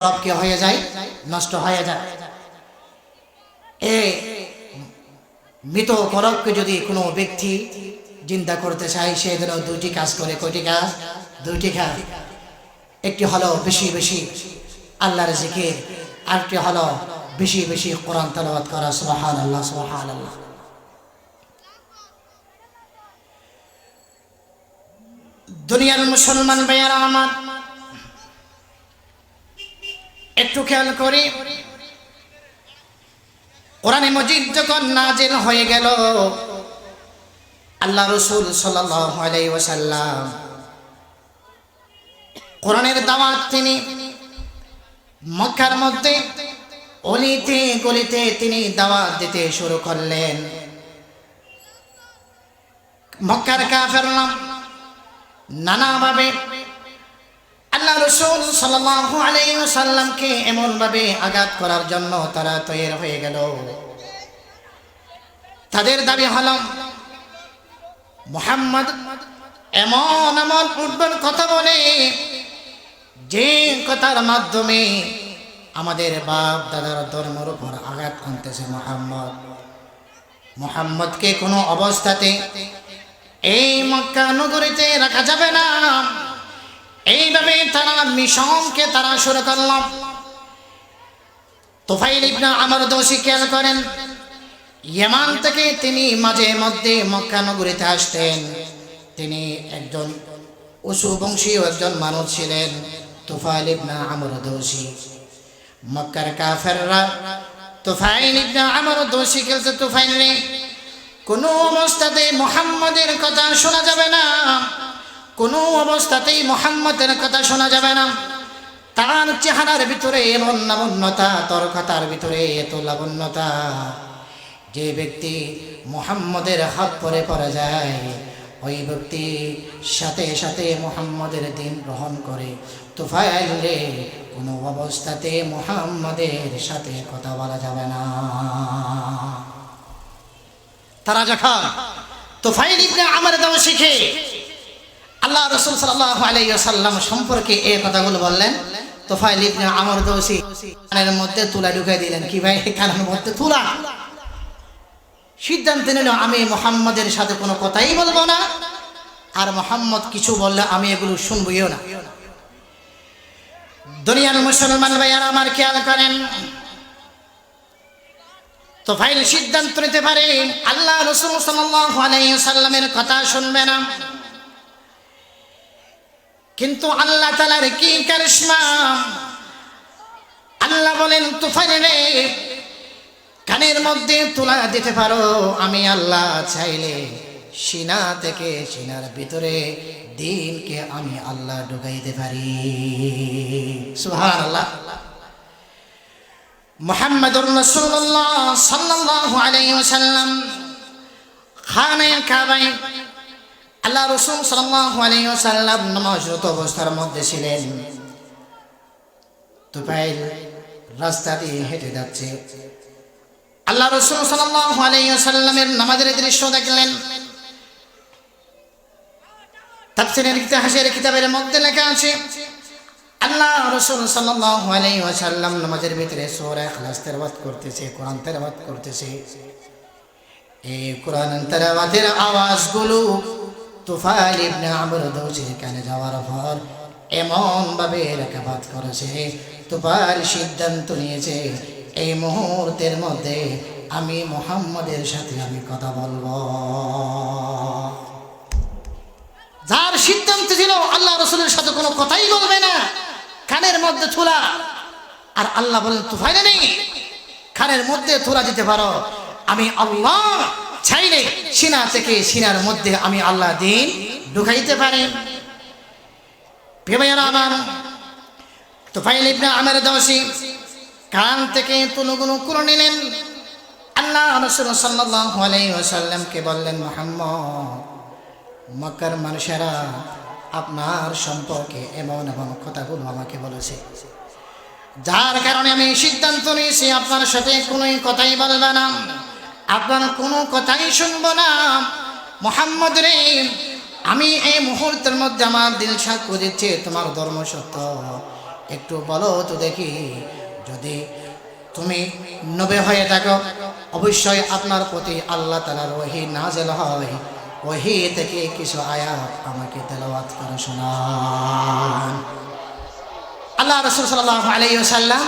রবকে হয়ে যায়, নষ্ট হয়ে যায়। এই মৃত করবকে যদি কোনো ব্যক্তি জিন্দা করতে চায়, সে যেন দুইটি কাজ করে। কয়টি কাজ? দুইটি কাজ। একটি হলো বেশি বেশি আল্লাহর জিকির, আরেকটি হলো বেশি বেশি কোরআন তেলাওয়াত করা। সুবহানাল্লাহ, সুবহানাল্লাহ। দুনিয়ার মুসলমান ভাইয়ারা আমার, একটু খেয়াল করি, কোরআনে মজিদ যখন নাজিল হয়ে গেল, আল্লাহ রাসূল সাল্লাল্লাহু আলাইহি ওয়াসাল্লাম কোরআনের দাওয়াত তিনি মক্কার মধ্যে অলিতে গলিতে তিনি দাওয়াত দিতে শুরু করলেন। মক্কার কাফেররা নানাভাবে আল্লাহ রাসূল সাল্লাল্লাহু আলাইহি ওয়াসাল্লামকে এমন ভাবে আঘাত করার জন্য তারা তৈরি হয়ে গেল। তাদের দাবি হলো মুহাম্মদ এমন এমন উদ্ভট কথা বলে, যে কথার মাধ্যমে আমাদের বাপ দাদার ধর্মের উপর আঘাত আনতেছে। মুহাম্মদকে কোনো অবস্থাতে এই মক্কা নগরীতে রাখা যাবে না। এইভাবে তারা মিশনকে তারা শুরু করল। তুফাইল ইবনে আমর দৌসি খেয়াল করেন, ইয়ামান থেকে তিনি মাঝে মধ্যে মক্কা নগরীতে আসতেন। তিনি একজন উঁচু বংশীয় একজন মানুষ ছিলেন, তুফাইল ইবনে আমর দৌসি। মক্কার কাফেররা তুফাইল ইবনে আমর দৌসি বলতে, তুফাইল রে, কোনো অবস্থাতে মুহাম্মদের কথা শোনা যাবে না, কোনো অবস্থাতেই মুহাম্মদের কথা শোনা যাবে না। তার চেহারার ভিতরে এমন লাবণ্যতা, তোর কথার ভিতরে এত লাবণ্যতা, যে ব্যক্তি মুহাম্মদের হাত পরে পড়ে যায়, ওই ব্যক্তি সাথে সাথে মুহাম্মদের দিন গ্রহণ করে। তুফাইল রে, কোনো অবস্থাতে মুহাম্মদের সাথে কথা বলা যাবে না। তারা যখন তুফাইল ইবনে আমর দৌসিকে আল্লাহ রাসূল সাল্লাল্লাহু আলাইহি ওয়াসাল্লাম সম্পর্কে এই কথাগুলো বললেন, তুফাইল ইবনে আমর দৌসি কানের মধ্যে তুলা ঢুকাই দিলেন। কি ভাই, কানের মধ্যে তুলা? সিদ্ধান্ত নিল, আমি মুহাম্মদের সাথে কোনো কথাই বলবো না, আর মুহাম্মদ কিছু বললে আমি এগুলো শুনবইও না। দুনিয়ার মুসলমান ভাইয়ারা আমার, খেয়াল করেন, তুফাইল সিদ্ধান্ত নিতে পারে আল্লাহ রাসূল সাল্লাল্লাহু আলাইহি ওয়াসাল্লামের কথা শুনবে না। কিন্তু আল্লাহ তাআলার কি কারিশমা! আল্লাহ বলেন, তুফাইল রে, কানের মধ্যে তুলা দিতে পারো, আমি আল্লাহ চাইলে সিনা থেকে সিনার ভিতরে দিনকে আমি আল্লাহ ঢুকাইতে পারি। সুবহানাল্লাহ। মুহাম্মাদুর রাসূলুল্লাহ সাল্লাল্লাহু আলাইহি ওয়াসাল্লাম খানে কাবায় আল্লাহ রাসূল সাল্লাল্লাহু আলাইহি ওয়াসাল্লাম নামাজরত অবস্থার মধ্যে ছিলেন। তুফাইল রাস্তা দিয়ে হেঁটে যাচ্ছে। আল্লাহ রাসূল সাল্লাল্লাহু আলাইহি ওয়াসাল্লামের নামাজের দৃশ্য দেখলেন। তাফসীরের ইতিহাসের কিতাবের মধ্যে লেখা আছে, আল্লাহ রাসূল সাল্লাল্লাহু আলাইহি ওয়াসাল্লাম নামাজের ভিতরে সূরা ইখলাস তেলাওয়াত করতেছে, কোরআন তেলাওয়াত করতেছে। এই কোরআন তেলাওয়াতের আওয়াজগুলো তুফাইল ইবনে আমর দৌসির কানে যাওয়ার পর এমন ভাবে রেখাপাত করেছে, তুফাইল সিদ্ধান্ত নিয়েছে, এই মুহূর্তের মধ্যে আমি মুহাম্মদের সাথে আমি কথা বলবো। যার সিদ্ধান্ত ছিল আল্লাহ রাসূলের সাথে কোনো কথাই বলবে না, কানের মধ্যে তুলা। আর আল্লাহ বলেন, তুফাইল নেই, কানের মধ্যে তুলা দিতে পারো, আমি আল্লাহ চাইলে সিনা থেকে সিনার মধ্যে আমি আল্লাহ দিন ঢুকাইতে পারি। প্রিয় আমার, তুফাইল ইবনে আমর দৌসি কান থেকে তুলুগুলো করে নিলেন। আল্লাহ রাসূল সাল্লাল্লাহু আলাইহি ওয়াসাল্লামকে বললেন, মুহাম্মদ, মক্কার মানুষেরা আপনার সম্পর্কে এমন এমন কথাগুলো আমাকে বলেছে, যার কারণে আমি সিদ্ধান্ত নিয়েছি আপনার সাথে কোনো কথাই বলবো না, আপনার কোনো কথাই শুনবো না। মুহাম্মদ রে, আমি এই মুহূর্তের মধ্যে আমার দিল সাক্ষ্য দিচ্ছে তোমার ধর্ম সত্য, একটু বলো তো দেখি, যদি তুমি নবী হয়ে থাকো অবশ্যই আপনার প্রতি আল্লাহ তাআলার ওহী নাযিল হয়, ওহী থেকে কিছু আয়াত আমাকে তেলাওয়াত করে শোনান। আল্লাহ রাসূল সাল্লাল্লাহু আলাইহি ওয়াসাল্লাম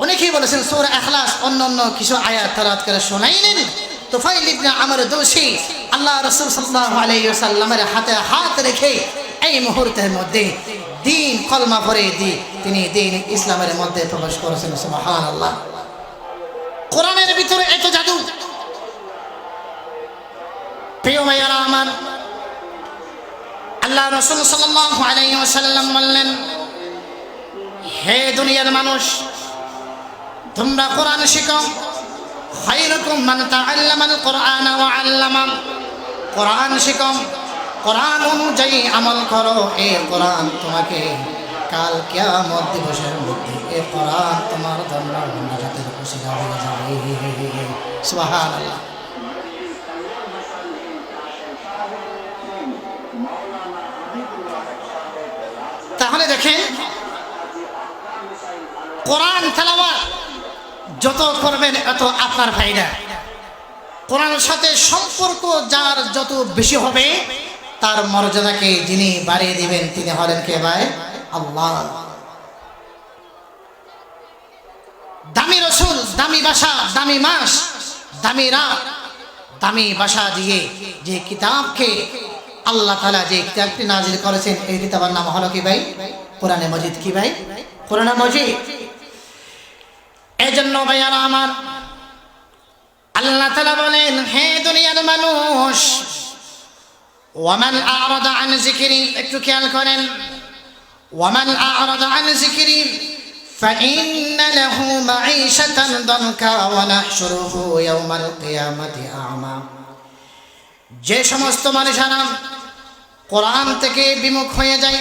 অনেকেই বলেছেন সূরা ইখলাস অন্য কিছু আয়াত তেলাওয়াত করে শোনাইলেন। তুফাইল ইবনে আমর দৌসি আল্লাহ রাসূল সাল্লাল্লাহু আলাইহি ওয়াসাল্লামের হাতে হাত রেখে এই মুহূর্তের মধ্যে দিন কলমা পড়ে তিনি দিন ইসলামের মধ্যে প্রবেশ করেছেন। সুবহানাল্লাহ। কোরআনের ভিতরে এত জাদু। প্রিয় ভাইয়ারা আমার, আল্লাহ রাসূল সাল্লাল্লাহু আলাইহি ওয়াসাল্লাম বললেন, হে দুনিয়ার মানুষ, তোমরা কোরআন শিখো। খায়রুকুম মান তাআল্লামাল কোরআনা ওয়া আল্লামা। কোরআন শিখো, কোরআন অনুযায়ী আমল করো। এই কোরআন তোমাকে কাল কিয়ামত দিবসের মধ্যে এই কোরআন তোমার জন্য নাজাতের ওসিলা হয়ে যাবে। সুবহানাল্লাহ। তাহলে দেখেন, কোরআন তেলাওয়াত যত করবেন এত আপনার ফায়দা। কোরআনের সাথে সম্পর্ক যার যত বেশি হবে তার মর্যাদাকে যিনি বাড়িয়ে দিবেন তিনি হলেন কে ভাই? আল্লাহ। দামি রসুল, দামি ভাষা, দামি মাস, দামি রাত, দামি ভাষা দিয়ে যে কিতাবকে আল্লাহ তাআলা যে কিতাবটি নাজিল করেছেন, এই কিতাবের নাম হলো কি ভাই? কোরআনে মজিদ। কি ভাই? কোরআনে মজিদ। এই জন্য ভাইয়ারা আমার, আল্লাহ তাআলা বলেন, হে দুনিয়ার মানুষ, ওয়ামান আ'রাদা আন যিকরি, একটু খেয়াল করেন, ওয়ামান আ'রাদা আন যিকরি ফাইন্না লাহু মাঈশাতান দানকা ওয়া নাহশুরুহু ইয়াওমাল কিয়ামাতি আ'মা। যে সমস্ত মানুষেরা কোরআন থেকে বিমুখ হয়ে যায়,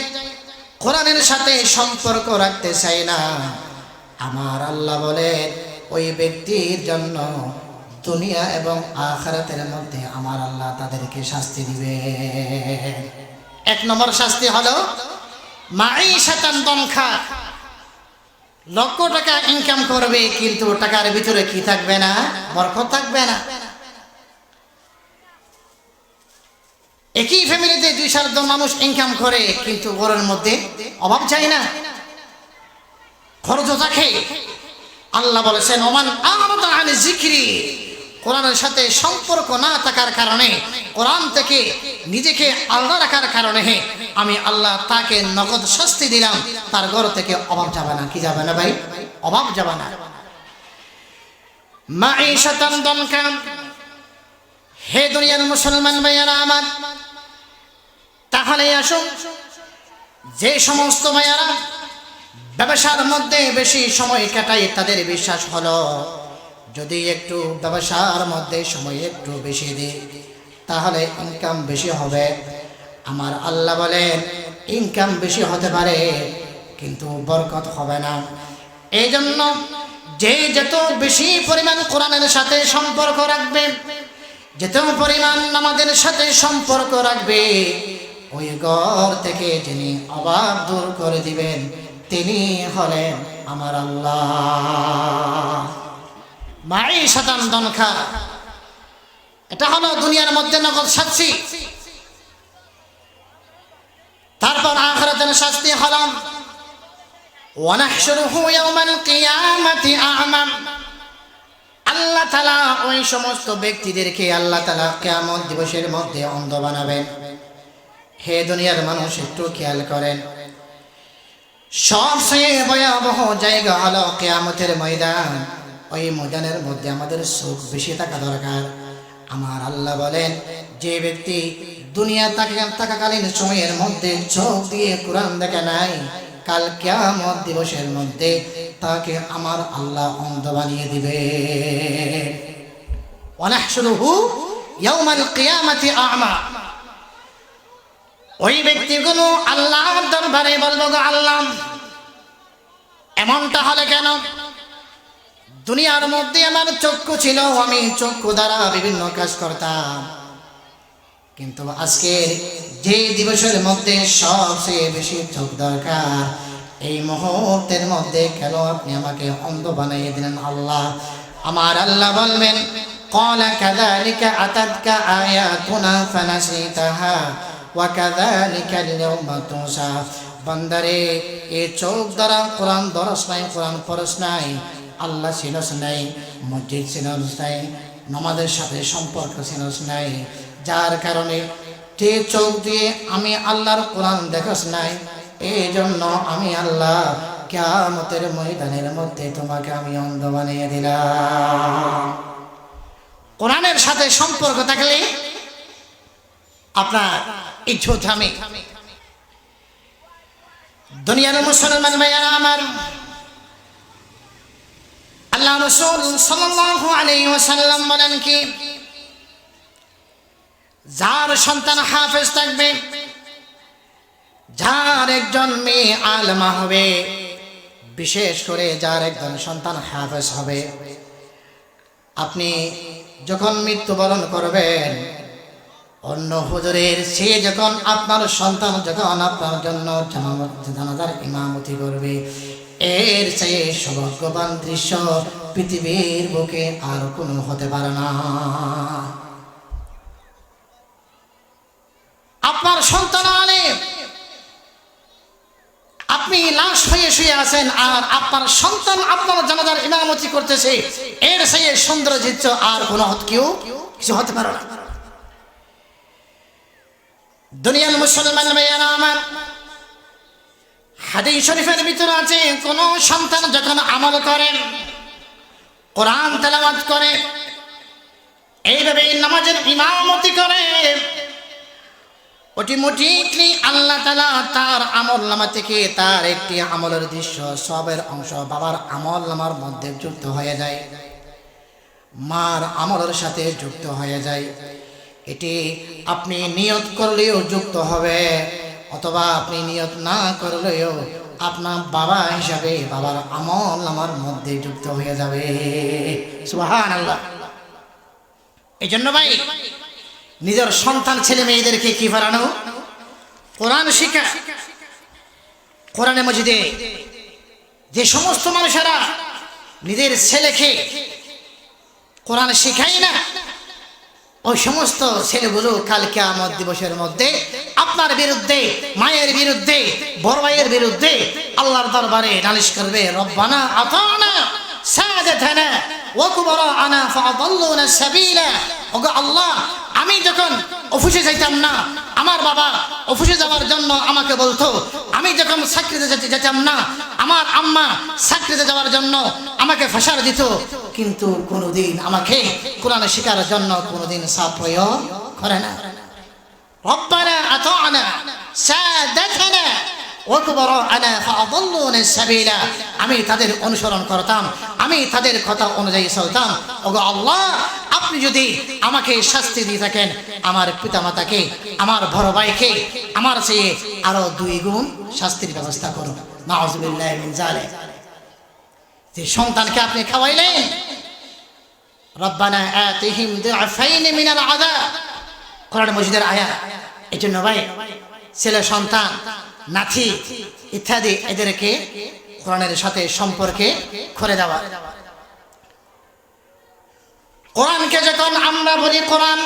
কোরআনের সাথে সম্পর্ক রাখতে চায় না, আমার আল্লাহ বলেন ওই ব্যক্তির জন্য দুনিয়া এবং আখিরাতের মধ্যে আমার আল্লাহ তাদেরকে শাস্তি দিবে। এক নম্বর শাস্তি হলো মাঈশাতান দানকা। লক্ষ টাকা ইনকাম করবে কিন্তু টাকার ভিতরে কি থাকবে না? বরকত থাকবে না। একই ফ্যামিলিতে 2-4 জন মানুষ ইনকাম করে কিন্তু ঘরের মধ্যে অভাব যায় না, খরচ থাকে। আল্লাহ বলেছেন, ওমান আ'রাদা আন যিকরি, কোরআনের সাথে সম্পর্ক না থাকার কারণে, কোরআন থেকে নিজেকে আলাদা রাখার কারণে আমি আল্লাহ তাকে নগদ শাস্তি দিলাম। তার ঘর থেকে অভাব যাবে না। কি যাবে না ভাই? অভাব যাবে না। মাঈশাতান দানকা। হে দুনিয়ার মুসলমান ভাইয়ারা আমার, তাহলে আসুন, যে সমস্ত ভাইয়ারা ব্যবসার মধ্যে বেশি সময় কাটায় তাদের বিশ্বাস হলো যদি একটু ব্যবসার মধ্যে সময় একটু বেশি দিই তাহলে ইনকাম বেশি হবে। আমার আল্লাহ বলেন ইনকাম বেশি হতে পারে কিন্তু বরকত হবে না। এই জন্য যে যত বেশি পরিমাণ কোরআনের সাথে সম্পর্ক রাখবে, যত পরিমাণ নামাজের সাথে সম্পর্ক রাখবে, ওই ঘর থেকে যিনি অভাব দূর করে দিবেন তিনি হলেন আমার আল্লাহ। মাঈশাতান দানকা, এটা হলো দুনিয়ার মধ্যে নগদ শাস্তি। তারপর আখিরাতের শাস্তি হলো ওয়া নাহশুরুহু ইয়াওমাল কিয়ামাতি আ'মা। আল্লাহ তাআলা ওই সমস্ত ব্যক্তিদেরকে আল্লাহ তাআলা কিয়ামত দিবসের মধ্যে অন্ধ বানাবেন। হে দুনিয়ার মানুষ, একটু খেয়াল করেন, সবচেয়ে ভয়াবহ জায়গা হলো কিয়ামতের ময়দান। ওই ময়দানের মধ্যে আমাদের চোখ বেশি থাকা দরকার। আমার আল্লাহ বলেন যে ব্যক্তি দুনিয়া থাকাকালীন সময়ের মধ্যে চোখ দিয়ে কোরআন দেখে নাই, কাল কিয়ামত দিবসের মধ্যে তাকে আমার আল্লাহ অন্ধ বানিয়ে দিবে। ওয়া নাহশুরুহু ইয়াওমাল কিয়ামাতি আ'মা। ওই ব্যক্তিগুলো আল্লাহর দরবারে বলবো, গো আল্লাহ, এমনটা হলে কেন? দুনিয়ার মধ্যে আমার চক্ষু ছিল, আমি চক্ষু দ্বারা বিভিন্ন কাজ করতাম, কিন্তু আজকে যে দিবসের মধ্যে সবচেয়ে বেশি চোখ দরকার, এই মুহূর্তের মধ্যে কেন আপনি আমাকে অন্ধ বানিয়ে দিলেন আল্লাহ? আমার আল্লাহ বলবেন, ক্বালা কাযালিকা আতাতকা আয়াতুনা ফানাসিতাহা ওয়া কাযালিকা আল-ইয়াওমা তুনসা। বান্দারে, এই চোখ দ্বারা কোরআন দরস নাই, কোরআন পড়স নাই, আল্লাহ চিনস নাই, মসজিদ চিনস নাই, নামাজের সাথে সম্পর্ক চিনস নাই, যার কারণে যে চোখ দিয়ে আমি আল্লাহর কোরআন দেখস নাই, এই জন্য আমি আল্লাহ কিয়ামতের ময়দানের মধ্যে তোমাকে আমি অন্ধ বানিয়ে দিলাম। কোরআনের সাথে সম্পর্ক থাকলে আপনার ইজ্জত আমি। দুনিয়ার মুসলমান ভাইয়ারা আমার, আল্লাহ রাসূল সাল্লাল্লাহু আলাইহি ওয়াসাল্লাম বলেন কি, যার সন্তান হাফেজ থাকবে, যার একজন মেয়ে আলেমা হবে, বিশেষ করে যার একজন সন্তান হাফেজ হবে, আপনি যখন মৃত্যুবরণ করবেন, অন্য হুজুরের সে যখন আপনার সন্তান যখন আপনার জন্য জানাজার ইমামতি করবে, এর চেয়ে সৌভাগ্যবান দৃশ্য পৃথিবীর বুকে আর কোনো হতে পারে না। আপনার সন্তান আলেম, আপনি লাশ হয়ে শুয়ে আছেন, আর আপনার সন্তান আপনার জানাজার ইমামতি করতেছে, এর চেয়ে সুন্দর দৃশ্য আর কোনো কিছু হতে পারে না। দুনিয়ার মুসলমান ভাইয়ারা আমার, হাদিস শরীফের ভিতরে আছে, কোন সন্তান যখন আমল করেন, কোরআন তেলাওয়াত করে, এইভাবে নামাজের ইমামতি করে, অটোমেটিকলি আল্লাহ তাআলা তার আমল নামা থেকে তার একটি আমলের দৃশ্য সবের অংশ বাবার আমল নামার মধ্যে যুক্ত হয়ে যায়, মার আমলের সাথে যুক্ত হয়ে যায়। এটি আপনি নিয়ত করলেও যুক্ত হবে, অথবা আপনি নিয়ত না করলেও আপনার বাবা হিসাবে বাবার আমল নামার মধ্যে যুক্ত হয়ে যাবে। সুবহানাল্লাহ। এই জন্য ভাই, নিজের সন্তান ছেলে মেয়েদেরকে কি বানানো? কোরআন শিক্ষা। কোরআনে মজিদে যে সমস্ত মানুষেরা নিজের ছেলেকে কোরআন শিখায় না, ওই সমস্ত ছেলেগুলো কাল কিয়ামত দিবসের মধ্যে আপনার বিরুদ্ধে, মায়ের বিরুদ্ধে, বড় ভাইয়ের বিরুদ্ধে আল্লাহর দরবারে নালিশ করবে, রব্বানা আতানা সাদাতানা ওয়া কুবরানা ফাআদাল্লুনা সাবিলা। ওগো আল্লাহ, আমি যখন অফিসে যাইতাম না, আমার বাবা অফিসে যাওয়ার জন্য আমাকে বলতো, আমি যখন চাকরিতে যেতাম না, আমার আম্মা চাকরিতে যাওয়ার জন্য আমাকে ফাঁসার দিত, কিন্তু কোনোদিন আমাকে কোরআন শেখার জন্য কোনোদিন চাপ প্রয়োগ করে না। রব্বানা আতানা সাদাতানা ওয়া কুবরানা ফাআদাল্লুনা সাবিলা। আমি তাদের অনুসরণ করতাম, আমি তাদের কথা অনুযায়ী চলতাম। ওগো আল্লাহ, আপনি যদি আমাকে শাস্তি দিয়ে থাকেন, আমার পিতামাতাকে, আমার বড় ভাইকে আমার চেয়ে আরো 2 গুণ শাস্তির ব্যবস্থা করুন। নাউযুবিল্লাহি মিন যালিক। যে সন্তানকে আপনি খাওয়াইলেন, রব্বানা আতিহিম দুআফাইন মিনাল আযাব, কোরআন মজিদের আয়াত। এই জন্য ভাই, ছেলে সন্তান, নাতি ইত্যাদি এদেরকে কোরআনের সাথে সম্পর্কে করে দেওয়া। কোরআনকে যখন আমরা বলি কোরআন,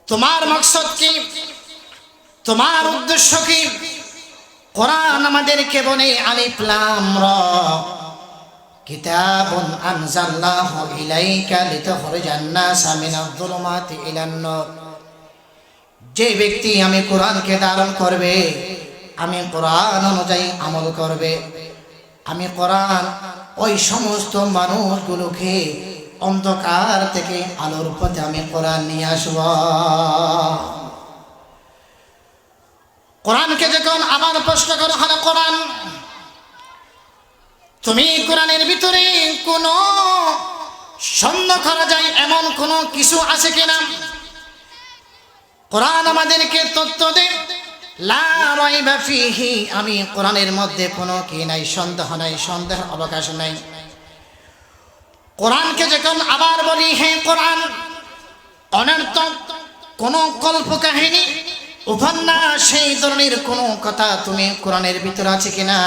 তোমার মাকসাদ কি, তোমার উদ্দেশ্য কি? কোরআন আমাদেরকে বলে আলিফ লাম রা কিতাবুন আনজালনাহু ইলাইকা লিতুখরিজান নাসা মিনাজ যুলুমাতি ইলান নূর। যে ব্যক্তি আমি কোরআনকে ধারণ করবে, আমি কোরআন অনুযায়ী আমল করবে, আমি কোরআন ওই সমস্ত মানুষগুলোকে অন্ধকার থেকে আলোর পথে আমি কোরআন নিয়ে আসব। কোরআনকে যখন আমার প্রশ্ন করা হলো, কোরআন তুমি কোরআনের ভিতরে কোনো সন্দেহ করা যায় এমন কোনো কিছু আছে কিনা? কোরআন আমাদেরকে তথ্য দেয়, লা রাইবা ফিহি, আমি কোরআনের মধ্যে কোনো কি নাই, সন্দেহ নাই, সন্দেহের অবকাশ নাই। কোরআনকে যখন আবার বলি, হ্যাঁ কোরআন অনর্থক কোনো কল্প কাহিনী উপন্যাস সেই ধরনের কোনো কথা তুমি কোরআনের ভিতরে আছে কিনা?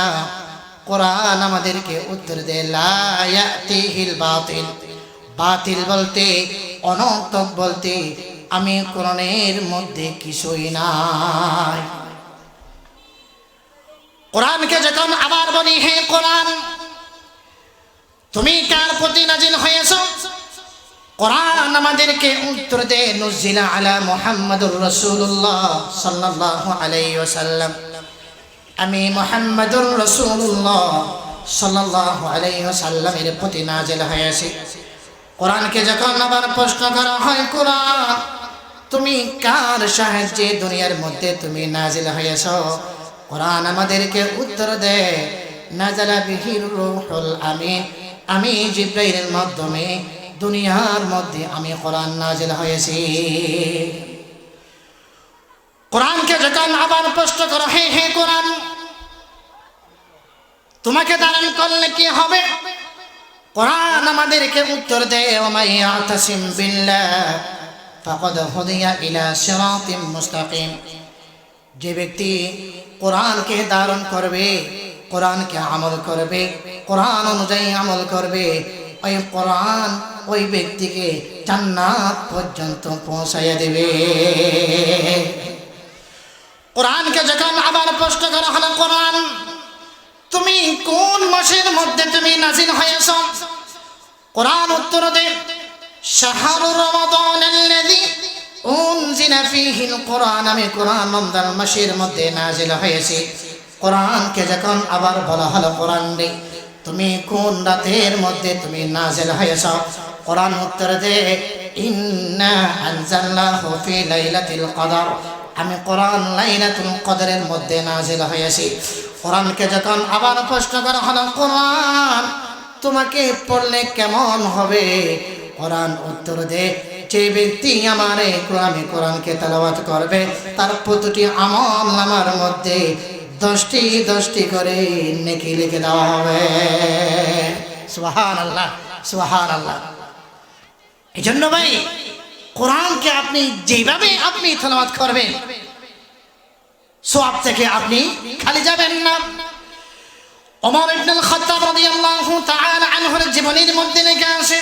কোরআন আমাদেরকে উত্তর দেয় লা ইয়াতিহিল বাতিল। বাতিল বলতে, অনর্থক বলতে আমি কোরআনের মধ্যে কিছুই নাই। কোরআনকে যখন আবার বলি, হে কোরআন তুমি কার প্রতি নাজিল হয়েছো? কোরআন আমাদেরকে উত্তর দেয় নুজিলা আলা মুহাম্মাদুর রাসূলুল্লাহ সাল্লাল্লাহু আলাইহি ওয়াসাল্লাম। আমি মুহাম্মাদুর রাসূলুল্লাহ সাল্লাল্লাহু আলাইহি ওয়াসাল্লামের প্রতি নাজিল হয়েছে। কোরআনকে যখন আবার প্রশ্ন করা হয়, কোরআন তুমি কার সাহায্যে দুনিয়ার মধ্যে তুমি নাজিল হয়েছো? কোরআন আমাদেরকে উত্তর দেয় নাজালা বিহির রূহুল আমিন। আমি জিবরাইলের মাধ্যমে দুনিয়ার মধ্যে আমি কোরআন নাজিল হয়েছি। কোরআনকে যখন আবার প্রশ্ন করা হয়, হে কোরআন তোমাকে ধারণ করলে কি হবে? কোরআন আমাদেরকে উত্তর দেয় ওমাই ইয়াতাসিম বিল্লাহ ফাকাদ হুদিয়া ইলা সিরাতিম মুস্তাকিম। যে ব্যক্তি কোরআনকে ধারণ করবে, কোরআনকে আমল করবে, কোরআন অনুযায়ী আমল করবে, ওই কোরআন ওই ব্যক্তিকে জান্নাত পর্যন্ত পৌঁছাইয়া দেবে। কোরআনকে যখন আবার প্রশ্ন করা হলো, কোরআন তুমি কোন মাসের মধ্যে তুমি নাজিল হয়েছ? কোরআন উত্তর দেয় শাহরু রমাদানাল্লাযী উনজিলা ফীহিল কোরআন। আমি কোরআন রমজান মাসের মধ্যে নাজিল হয়েছে। কোরআনকে যখন আবার বলা হলো, কোরআন রে তুমি কোন রাতের মধ্যে তুমি নাজিল হয়েছ? কোরআন উত্তর দেয় ইন্না আনজালনাহু ফি লাইলাতিল কদর। আমি কোরআন লাইলাতুল কদরের মধ্যে নাজিল হয়েছি। কোরআনকে যখন আবার প্রশ্ন করা হলো, কোরআন তোমাকে পড়লে কেমন হবে? কোরআন উত্তর দেয় যে ব্যক্তি আমার কোরআনকে তেলাওয়াত করবে তার প্রতিটি আমল নামার মধ্যে 10টি করে নেকি লিখে দেওয়া হবে। সুবহানাল্লাহ, সুবহানাল্লাহ। এই জন্য ভাই কোরআনকে আপনি যেভাবে আপনি তেলাওয়াত করবেন সওয়াব থেকে আপনি খালি যাবেন না। ওমর ইবনুল খাত্তাব রাদিয়াল্লাহু তাআলা আনহুর জীবনের মধ্যে লেখা আছে,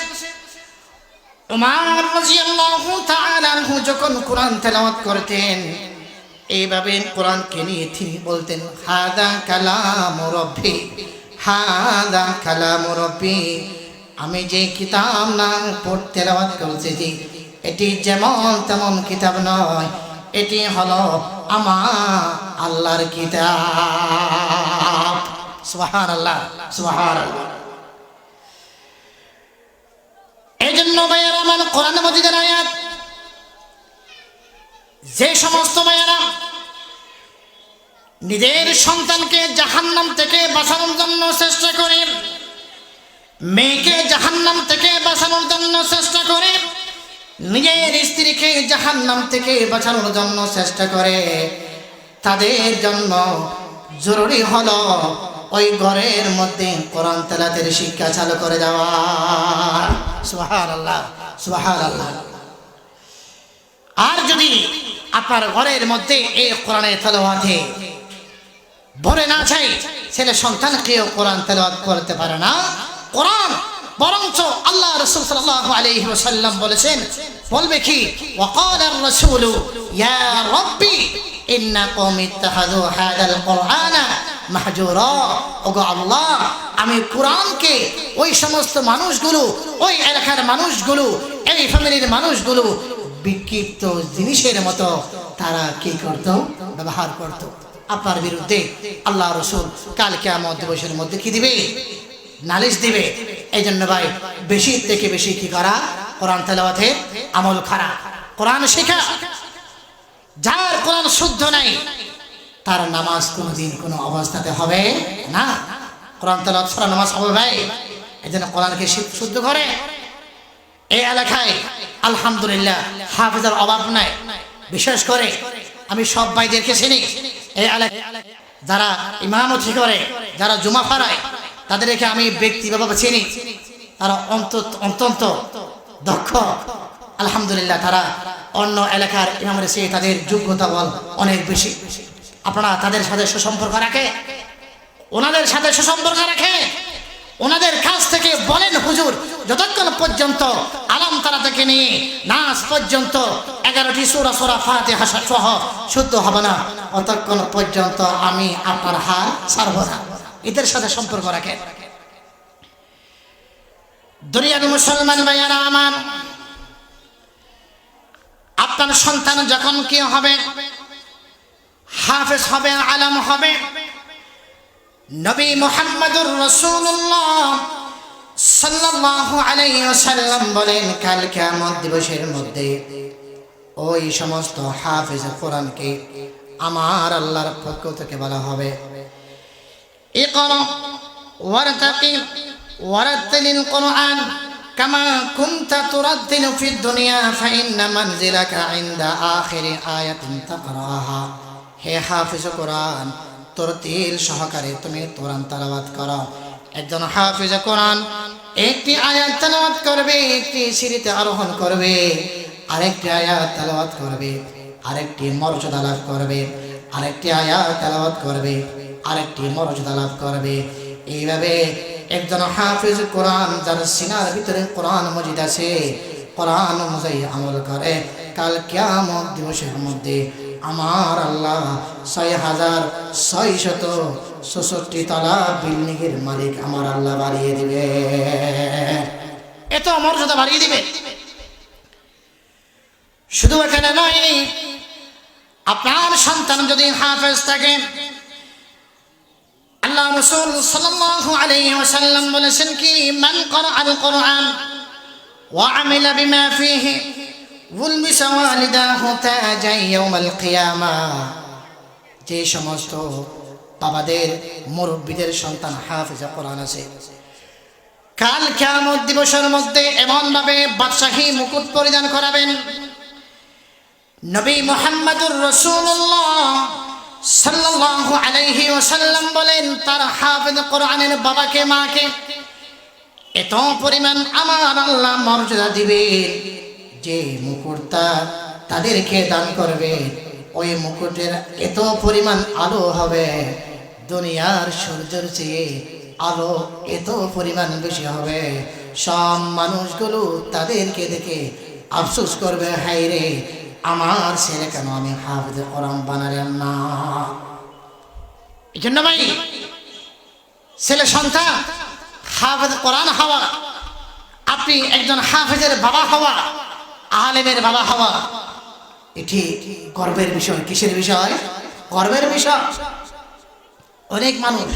ওমর রাদিয়াল্লাহু তাআলা আনহু যখন কোরআন তেলাওয়াত করতেন এইভাবে কোরআনকে নিয়ে তিনি বলতেন হাদা কালামু রাব্বি, হাদা কালামু রাব্বি। আমি যে কিতাব না পড়তে তেলাওয়াত করতেছি এটি যেমন তেমন কিতাব নয়, এটি হলো আমার আল্লাহর কিতাব। সুবহানাল্লাহ, সুবহানাল্লাহ। এই জন্য ভাইয়েরা আমার কোরআন মাজিদের আয়াত, যে সমস্ত ভাইয়েরা নিজের সন্তানকে জাহান্নাম থেকে বাঁচানোর জন্য চেষ্টা করে, মেয়েকে জাহান্নাম থেকে বাঁচানোর জন্য চেষ্টা করে, নিজের স্ত্রীকে জাহান্নাম থেকে বাঁচানোর জন্য চেষ্টা করে, তাদের জন্য জরুরি হলো ওই ঘরের মধ্যে কোরআন তেলাওয়াতের শিক্ষা চালু করে দেওয়া। সুবহানাল্লাহ, সুবহানাল্লাহ। আর যদি আপনার ঘরের মধ্যে এই কোরআনের তেলাওয়াতে ভরে না চাই, ছেলে সন্তানকেও কোরআন তেলাওয়াত করতে পারে না। কোরআন বরঞ্চ আল্লাহ রাসূল সাল্লাল্লাহু আলাইহি ওয়াসাল্লাম বলেছেন, বলবে কি ওয়াকালার রাসূলু ইয়া রাব্বি ইন্না কওমি ইত্তাখাযু হাদাল কুরআনা মাহজুরা। ওগো আল্লাহ, আমি কোরআনকে ওই সমস্ত মানুষগুলো, ওই এলাকার মানুষগুলো, এই ফ্যামিলির মানুষগুলো বিক্ষিপ্ত জিনিসের মতো তারা কি করত? ব্যবহার করত। আপনার বিরুদ্ধে আল্লাহ রাসূল কাল কিয়ামত দিবসের মধ্যে কি দিবে? নালিশ দিবে। এই জন্য ভাই বেশি থেকে বেশি কি করা? কোরআন তেলাওয়াতে আমল করা, কোরআন শেখা। যার কোরআন শুদ্ধ নাই তার নামাজ কোনোদিন কোনো অবস্থাতে হবে না। কোরআন তেলাওয়াত ছাড়া নামাজ হবে ভাই? এই জন্য কোরআনকে শুদ্ধ করে। এই এলাকায় আলহামদুলিল্লাহ হাফেজের অভাব নাই। বিশেষ করে আমি সব ভাইদেরকে চিনি, এই এলাকায় যারা ইমামতি করে, যারা জুমা পড়ায়, তাদেরকে আমি ব্যক্তিগতভাবে চিনি। তারা অত্যন্ত দক্ষ আলহামদুলিল্লাহ তারা অন্য এলাকার ইমামের চেয়ে তাদের যোগ্যতা বল অনেক বেশি। আপনারা তাদের সাথে সুসম্পর্ক রাখে, ওনাদের সাথে সুসম্পর্ক রাখে, ওনাদের কাছ থেকে বলেন হুজুর যতক্ষণ পর্যন্ত আলাম তারা থেকে নিয়ে নাস পর্যন্ত 11টি সূরা ফাতিহা সহ শুদ্ধ হবে না, ততক্ষণ পর্যন্ত আমি আপনার হাল ছাড়ব না। এদের সাথে সম্পর্ক রাখেন। দুনিয়ার মুসলমান ভাইয়ারা আমার, আপনার সন্তান যখন কি হবে, হাফেজ হবে, আলেম হবে, নবী মুহাম্মদুর রাসূলুল্লাহ সাল্লাল্লাহু আলাইহি ওয়াসাল্লাম বলেন কাল কিয়ামত দিবসের মধ্যে ওই সমস্ত হাফেজ কোরআনকে আমার আল্লাহর পক্ষ থেকে বলা হবে ইকরা ওয়ারতাকি ওয়ারাতিলিল কোরআন কামা কুনতা তুরাতিলু ফিদ দুনিয়া ফাইন্না মানজিলাকা ইনদা আখিরি আয়াতিন তাকরাহা। হে হাফেজ কোরআন, তরতিল সহকারে তুমি কোরআন তেলাওয়াত করো। একজন হাফেজ কোরআন একটি আয়াত তেলাওয়াত করবে, একটি সিঁড়িতে আরোহণ করবে, আরেকটি আয়াত তেলাওয়াত করবে, আরেকটি মর্যাদা লাভ করবে, আরেকটি আয়াত তেলাওয়াত করবে, আরেকটি মর্যাদা লাভ করবে। এইভাবে একজন হাফেজ কোরআন যার সিনার ভিতরে কোরআন মজিদ আছে, কোরআন অনুযায়ী আমল করে, কাল কিয়ামত দিবসের মধ্যে আমার আল্লাহ ৬,৬৬৬ তলা বিল্ডিংয়ের মালিক আমার আল্লাহ বাড়িয়ে দিবে, এত মর্যাদা বাড়িয়ে দিবে। শুধু এখানে নয়, আপনার সন্তান যদি হাফেজ থাকে, আল্লাহ রাসূল সাল্লাল্লাহু আলাইহি ওয়াসাল্লাম বলেছেন কি মান ক্বারাআল কোরআন ওয়া আমিলা বিমা ফীহি উলবিসা ওয়ালিদাহু তাজান ইয়াউমাল কিয়ামা। যে সমস্ত বাবাদের মুরব্বীদের সন্তান হাফেজ কোরআন আছে, কাল কিয়ামত দিবসের মধ্যে এমন ভাবে বাদশাহী মুকুট পরিধান করাবেন। নবী মুহাম্মদুর রাসূলুল্লাহ সাল্লাল্লাহু আলাইহি ওয়াসাল্লাম বলেন তার হাফেজ কোরআনের বাবাকে মাকে এত পরিমাণ আমার আল্লাহ মর্যাদা দিবে, যে মুকুটটা তাদেরকে দান করবে ওই মুকুটের এত পরিমাণ আলো হবে, দুনিয়ার সূর্যের চেয়ে আলো এত পরিমাণ বেশি হবে। সব মানুষগুলো তাদেরকে দেখে আফসোস করবে, হায় রে আমার ছেলে কেন আমি হাফেজ কোরআন বানালাম না। এই জন্য ভাই ছেলে সন্তান হাফেজ কোরআন হওয়া, আপনি একজন হাফেজের বাবা হওয়া, আলেমের বাবা হওয়া, এটি গর্বের বিষয়। কিসের বিষয়? গর্বের বিষয়। অনেক মানুষ